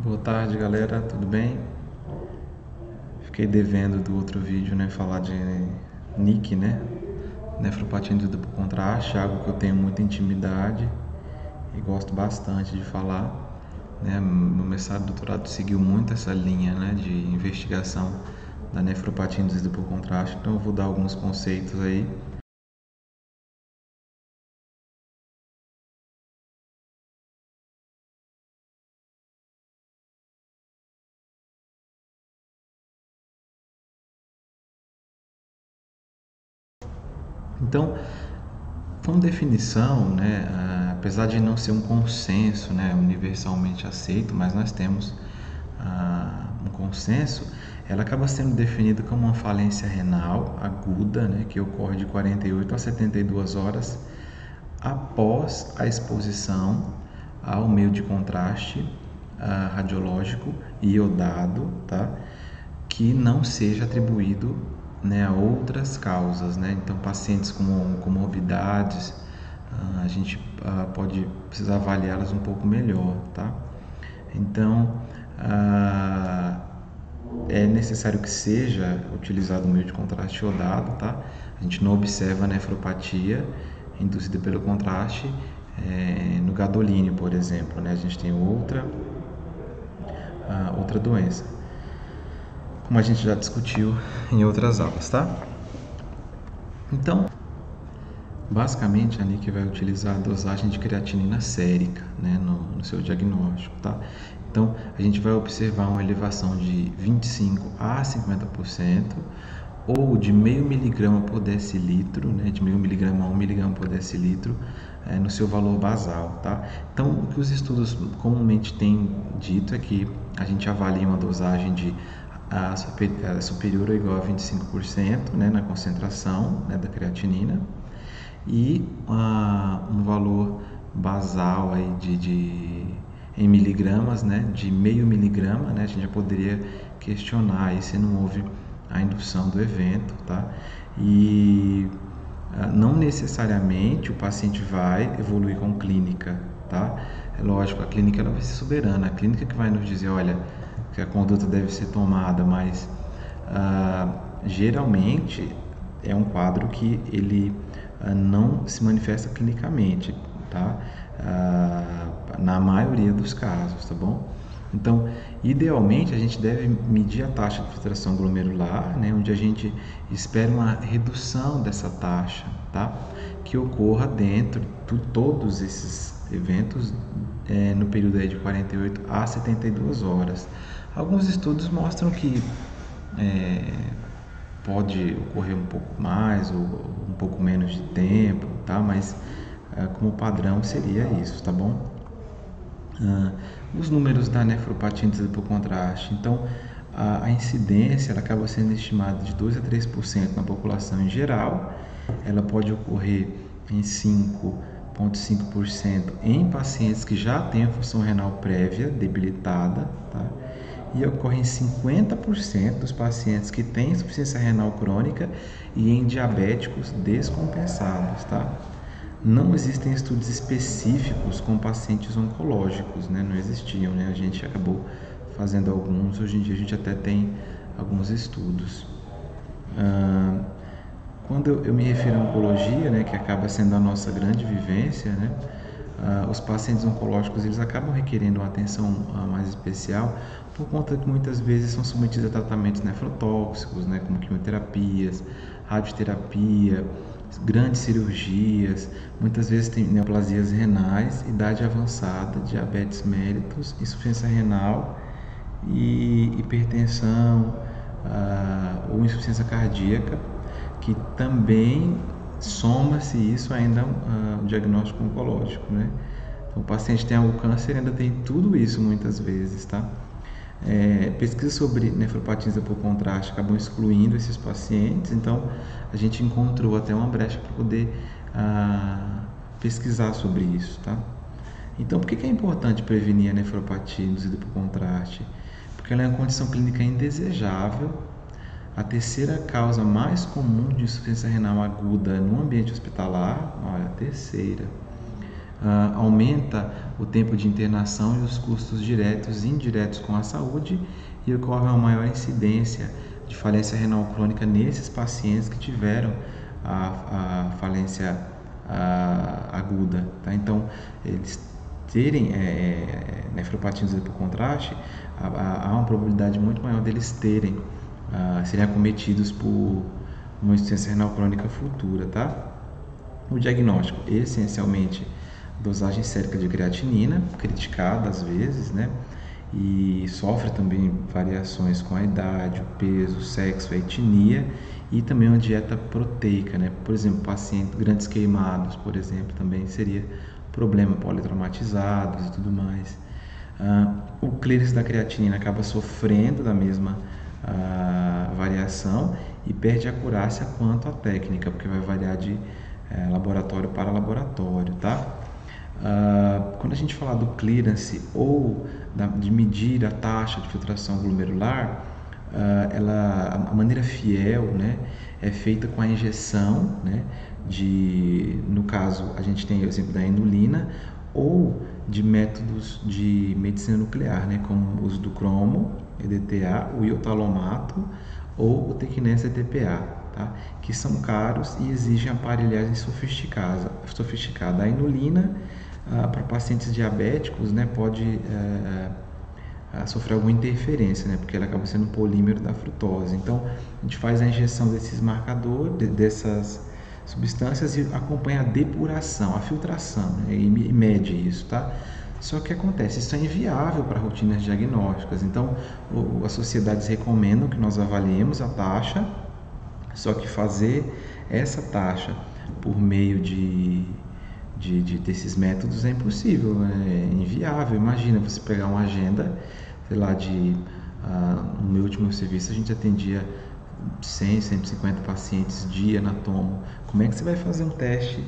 Boa tarde, galera, tudo bem? Fiquei devendo do outro vídeo, né, falar de NIC, né, nefropatia induzida por contraste, algo que eu tenho muita intimidade e gosto bastante de falar, né. Meu mestrado e doutorado seguiu muito essa linha, né, de investigação da nefropatia induzida por contraste, então eu vou dar alguns conceitos aí. Então, como definição, né, apesar de não ser um consenso, né, universalmente aceito, mas nós temos um consenso, ela acaba sendo definida como uma falência renal aguda, né, que ocorre de 48 a 72 horas após a exposição ao meio de contraste radiológico iodado, tá? Que não seja atribuído, né, a outras causas, né? Então, pacientes com comorbidades, a gente pode precisar avaliá-las um pouco melhor, tá? Então, é necessário que seja utilizado o meio de contraste iodado, tá? A gente não observa a nefropatia induzida pelo contraste no gadolínio, por exemplo, né? A gente tem outra doença, como a gente já discutiu em outras aulas, tá? Então, basicamente a NIC vai utilizar a dosagem de creatinina sérica, né, no seu diagnóstico, tá? Então, a gente vai observar uma elevação de 25 a 50% ou de meio miligrama por decilitro, né, de meio miligrama a 1 miligrama por decilitro no seu valor basal, tá? Então, o que os estudos comumente têm dito é que a gente avalia uma dosagem de superior ou igual a 25%, né, na concentração, né, da creatinina, e um valor basal aí em miligramas, né, de meio miligrama, né, a gente já poderia questionar aí se não houve a indução do evento, tá? E não necessariamente o paciente vai evoluir com clínica, tá? É lógico, a clínica ela vai ser soberana, a clínica que vai nos dizer, olha, que a conduta deve ser tomada, mas geralmente é um quadro que ele não se manifesta clinicamente, tá? Na maioria dos casos, tá bom? Então, idealmente, a gente deve medir a taxa de filtração glomerular, né, onde a gente espera uma redução dessa taxa, tá? Que ocorra dentro de todos esses eventos no período aí de 48 a 72 horas. Alguns estudos mostram que pode ocorrer um pouco mais ou um pouco menos de tempo, tá? Mas como padrão seria isso, tá bom? Os números da nefropatia induzida por contraste. Então, a incidência ela acaba sendo estimada de 2 a 3% na população em geral. Ela pode ocorrer em 5,5% em pacientes que já têm a função renal prévia debilitada, tá? E ocorre em 50% dos pacientes que têm insuficiência renal crônica e em diabéticos descompensados, tá? Não existem estudos específicos com pacientes oncológicos, né? Não existiam, né? A gente acabou fazendo alguns, hoje em dia a gente até tem alguns estudos. Quando eu me refiro à oncologia, né, que acaba sendo a nossa grande vivência, né, os pacientes oncológicos eles acabam requerendo uma atenção mais especial por conta que muitas vezes são submetidos a tratamentos nefrotóxicos, né, como quimioterapias, radioterapia, grandes cirurgias, muitas vezes tem neoplasias renais, idade avançada, diabetes mellitus, insuficiência renal e hipertensão ou insuficiência cardíaca, que também soma-se isso ainda ao diagnóstico oncológico, né? Então, o paciente tem o câncer e ainda tem tudo isso muitas vezes, tá? Pesquisas sobre nefropatia por contraste acabam excluindo esses pacientes, então a gente encontrou até uma brecha para poder pesquisar sobre isso, tá? Então, por que é importante prevenir a nefropatia induzida por contraste? Porque ela é uma condição clínica indesejável, a terceira causa mais comum de insuficiência renal aguda no ambiente hospitalar, olha, a terceira. aumenta o tempo de internação e os custos diretos e indiretos com a saúde e ocorre uma maior incidência de falência renal crônica nesses pacientes que tiveram a falência aguda. Tá? Então, eles terem nefropatia induzida por contraste, há uma probabilidade muito maior deles serem acometidos por uma insuficiência renal crônica futura. Tá? O diagnóstico, essencialmente, dosagem sérica de creatinina, criticada às vezes, né? E sofre também variações com a idade, o peso, o sexo, a etnia e também uma dieta proteica, né? Por exemplo, pacientes grandes queimados, por exemplo, também seria problema, politraumatizados e tudo mais. O clearance da creatinina acaba sofrendo da mesma variação e perde a acurácia quanto à técnica, porque vai variar de laboratório para laboratório, tá? Quando a gente falar do clearance ou de medir a taxa de filtração glomerular, a maneira fiel, né, é feita com a injeção, né, no caso a gente tem o exemplo da inulina, ou de métodos de medicina nuclear, né, como o uso do cromo, EDTA, o iotalomato ou o Tequinese ETPA, tá? Que são caros e exigem aparelhagem sofisticada. A inulina, para pacientes diabéticos, né, pode sofrer alguma interferência, né, porque ela acaba sendo um polímero da frutose. Então, a gente faz a injeção desses marcadores, dessas substâncias e acompanha a depuração, a filtração, né, e mede isso, tá? Só que acontece, isso é inviável para rotinas diagnósticas. Então, as sociedades recomendam que nós avaliemos a taxa, só que fazer essa taxa por meio desses métodos é impossível, é inviável. Imagina você pegar uma agenda, sei lá, no meu último serviço a gente atendia 100, 150 pacientes dia na tomo. Como é que você vai fazer um teste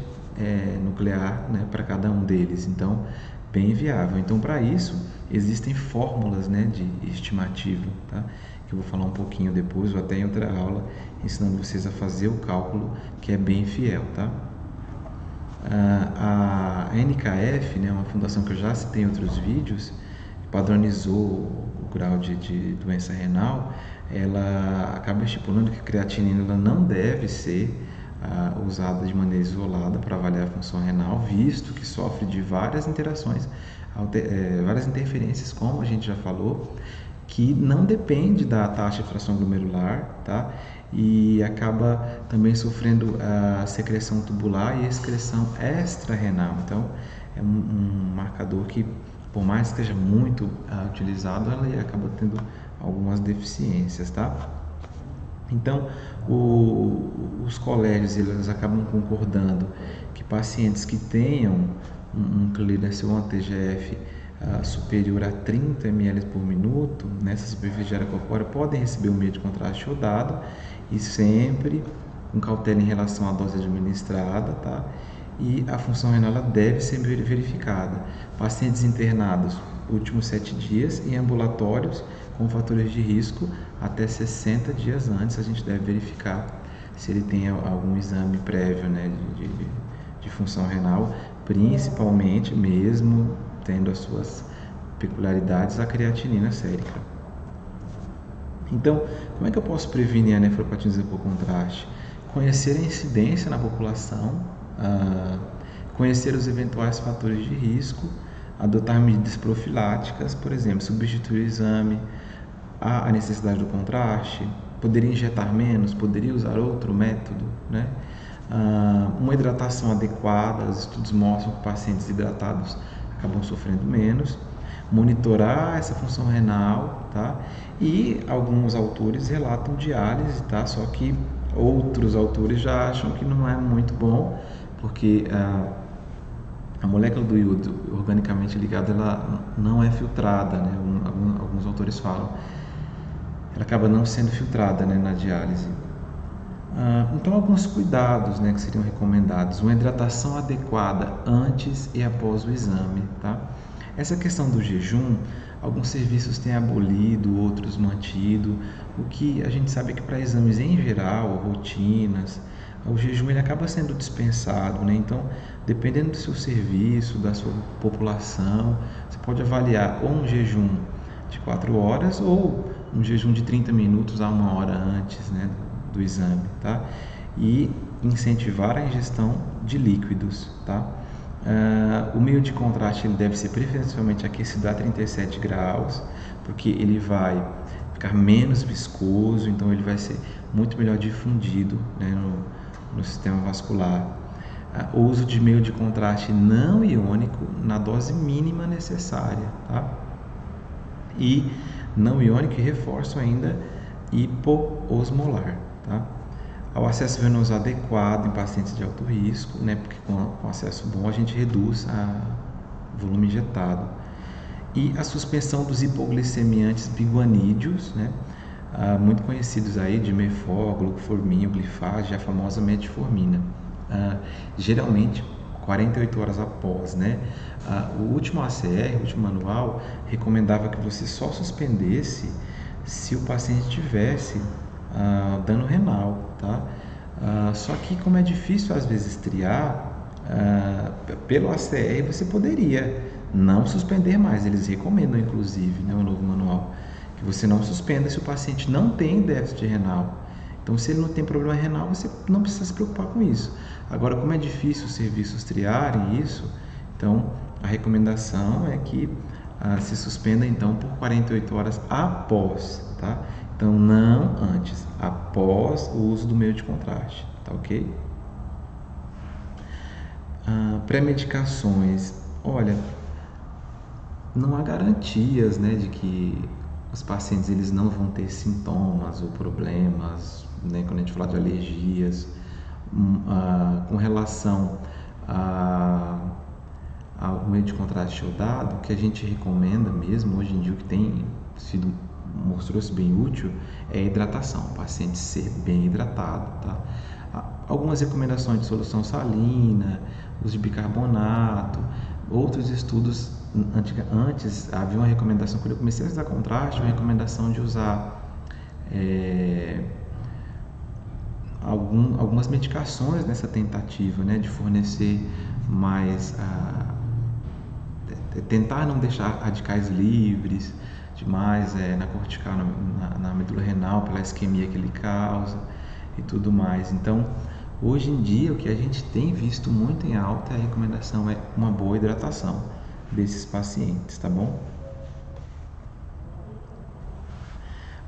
nuclear, né, para cada um deles? Então, bem inviável. Então, para isso, existem fórmulas, né, de estimativa, tá? Que eu vou falar um pouquinho depois, ou até em outra aula, ensinando vocês a fazer o cálculo, que é bem fiel, tá? A NKF, né, uma fundação que eu já citei em outros vídeos, padronizou o grau de doença renal. Ela acaba estipulando que a creatinina ela não deve ser usada de maneira isolada para avaliar a função renal, visto que sofre de várias interações, várias interferências, como a gente já falou, que não depende da taxa de fração glomerular, tá? E acaba também sofrendo a secreção tubular e a excreção extra-renal. Então, é um marcador que, por mais que esteja muito utilizado, ela acaba tendo algumas deficiências, tá? Então, os colégios eles acabam concordando que pacientes que tenham um clearance ou um TGF superior a 30 ml por minuto nessa superfície de área corpórea podem receber o meio de contraste iodado e sempre com cautela em relação à dose administrada, tá? E a função renal ela deve ser verificada. Pacientes internados últimos 7 dias em ambulatórios com fatores de risco até 60 dias antes a gente deve verificar se ele tem algum exame prévio, né, de função renal, principalmente mesmo tendo as suas peculiaridades a creatinina sérica. Então, como é que eu posso prevenir a nefropatia induzida por contraste? Conhecer a incidência na população, conhecer os eventuais fatores de risco, adotar medidas profiláticas, por exemplo, substituir o exame, a necessidade do contraste, poderia injetar menos, poderia usar outro método, né? Uma hidratação adequada, os estudos mostram que pacientes hidratados acabam sofrendo menos, monitorar essa função renal, tá? E alguns autores relatam diálise, tá? Só que outros autores já acham que não é muito bom, porque a molécula do iodo organicamente ligada ela não é filtrada, né? Alguns autores falam, ela acaba não sendo filtrada, né, na diálise. Então, alguns cuidados, né, que seriam recomendados: uma hidratação adequada antes e após o exame, tá? Essa questão do jejum, alguns serviços têm abolido, outros mantido. O que a gente sabe é que para exames em geral, rotinas, o jejum ele acaba sendo dispensado, né? Então, dependendo do seu serviço, da sua população, você pode avaliar ou um jejum de 4 horas ou um jejum de 30 minutos a 1 hora antes, né, do exame, tá? E incentivar a ingestão de líquidos, tá? O meio de contraste ele deve ser preferencialmente aquecido a 37 graus, porque ele vai ficar menos viscoso, então ele vai ser muito melhor difundido, né, no sistema vascular. O uso de meio de contraste não iônico na dose mínima necessária, tá? E não iônico, e reforço ainda, hipoosmolar, tá? Ao acesso venoso adequado em pacientes de alto risco, né, porque com acesso bom a gente reduz o volume injetado. E a suspensão dos hipoglicemiantes biguanídeos, né, muito conhecidos aí, de Dimefor, Glucoformin, Glifage, a famosa metformina. Geralmente 48 horas após, né? O último ACR, o último manual, recomendava que você só suspendesse se o paciente tivesse dano renal, tá? Só que como é difícil às vezes triar, pelo ACR você poderia não suspender mais. Eles recomendam, inclusive, né, o novo manual, que você não suspenda se o paciente não tem déficit renal. Então, se ele não tem problema renal, você não precisa se preocupar com isso. Agora, como é difícil os serviços triarem isso, então a recomendação é que se suspenda então por 48 horas após, tá? Então, não antes, após o uso do meio de contraste, tá ok? Pré-medicações, olha, não há garantias, né, de que os pacientes eles não vão ter sintomas ou problemas, né, quando a gente fala de alergias, com relação ao meio de contraste iodado, o que a gente recomenda mesmo hoje em dia, o que tem sido mostrou-se bem útil, é a hidratação, o paciente ser bem hidratado, tá? Algumas recomendações de solução salina, uso de bicarbonato, outros estudos antes havia uma recomendação, quando eu comecei a usar contraste, uma recomendação de usar algumas medicações nessa tentativa, né, de fornecer mais, tentar não deixar radicais livres demais na cortical, na medula renal, pela isquemia que ele causa e tudo mais. Então, hoje em dia, o que a gente tem visto muito em alta, a recomendação é uma boa hidratação desses pacientes, tá bom?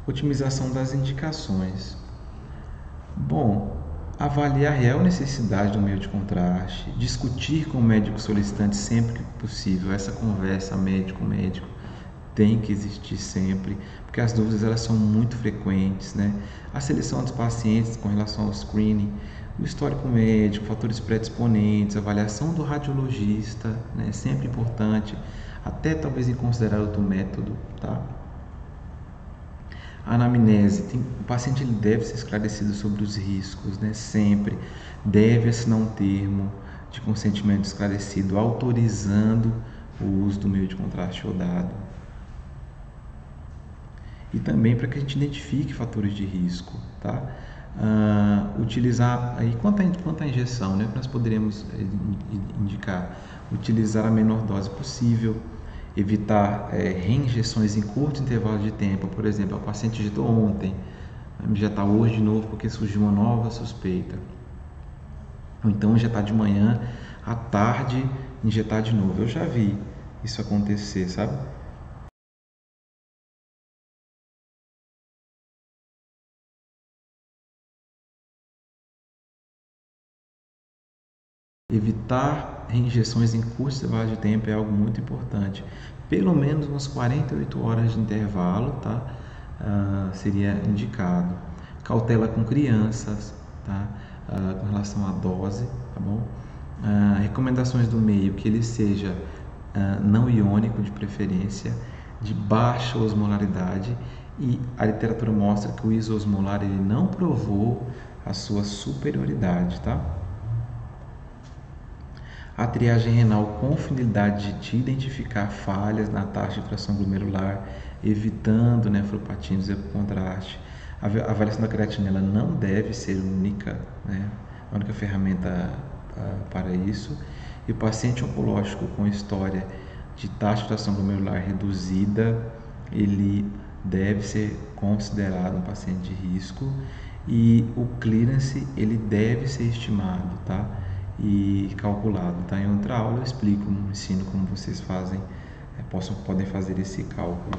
Otimização das indicações. Bom, avaliar a real necessidade do meio de contraste, discutir com o médico solicitante sempre que possível, essa conversa médico-médico tem que existir sempre, porque as dúvidas elas são muito frequentes, né? A seleção dos pacientes com relação ao screening, o histórico médico, fatores predisponentes, a avaliação do radiologista, né? Sempre importante, até talvez em considerar outro método, tá? A anamnese, o paciente ele deve ser esclarecido sobre os riscos, né? Sempre deve assinar um termo de consentimento esclarecido, autorizando o uso do meio de contraste iodado. E também para que a gente identifique fatores de risco, tá? Utilizar, aí quanto à injeção, né? Nós poderíamos indicar, utilizar a menor dose possível, evitar reinjeções em curto intervalo de tempo. Por exemplo, o paciente injetou ontem, vai injetar hoje de novo porque surgiu uma nova suspeita. Ou então injetar de manhã, à tarde injetar de novo. Eu já vi isso acontecer, sabe? Evitar reinjeções em curto intervalo de tempo é algo muito importante. Pelo menos umas 48 horas de intervalo, tá? Seria indicado. Cautela com crianças, tá? Com relação à dose, tá bom? Recomendações do meio, que ele seja não iônico de preferência, de baixa osmolaridade, e a literatura mostra que o isoosmolar ele não provou a sua superioridade, tá? A triagem renal com finalidade de identificar falhas na taxa de fração glomerular, evitando nefropatia por contraste. A avaliação da creatina ela não deve ser única, né? a única ferramenta para isso. E o paciente oncológico com história de taxa de fração glomerular reduzida, ele deve ser considerado um paciente de risco, e o clearance ele deve ser estimado, tá? E calculado, tá? Em outra aula eu explico, ensino como vocês fazem, podem fazer esse cálculo.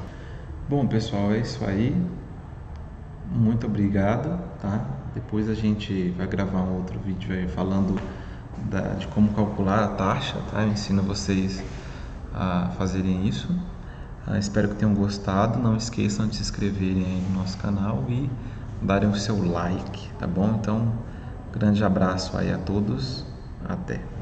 Bom, pessoal, é isso aí. Muito obrigado, tá? Depois a gente vai gravar um outro vídeo aí falando de como calcular a taxa, tá? Eu ensino vocês a fazerem isso. Espero que tenham gostado. Não esqueçam de se inscreverem aí no nosso canal e darem o seu like, tá bom? Então, grande abraço aí a todos. Até!